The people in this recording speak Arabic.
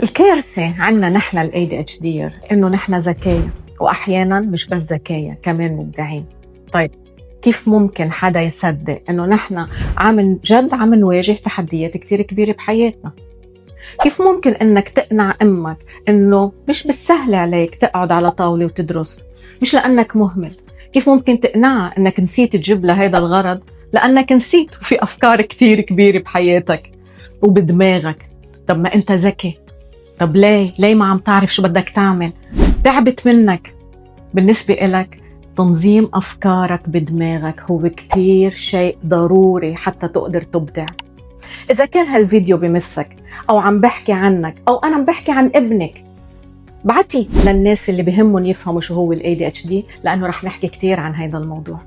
الكارثة عنا نحن ال ADHD إنه نحن ذكية، وأحياناً مش بس ذكية كمان مبدعين. طيب كيف ممكن حدا يصدق إنه نحن جد عم نواجه تحديات كتير كبيرة بحياتنا؟ كيف ممكن إنك تقنع أمك إنه مش بالسهل عليك تقعد على طاولة وتدرس مش لأنك مهمل؟ كيف ممكن تقنعها إنك نسيت تجيب لها هذا الغرض لأنك نسيت وفي أفكار كتير كبيرة بحياتك وبدماغك؟ طب ما أنت ذكي، طب ليه ما عم تعرف شو بدك تعمل؟ تعبت منك. بالنسبة إلك تنظيم أفكارك بدماغك هو كتير شيء ضروري حتى تقدر تبدع. إذا كان هالفيديو بمسك أو عم بحكي عنك أو أنا عم بحكي عن ابنك، بعتي للناس اللي بهمهم يفهموا شو هو ال ADHD، لأنه رح نحكي كتير عن هذا الموضوع.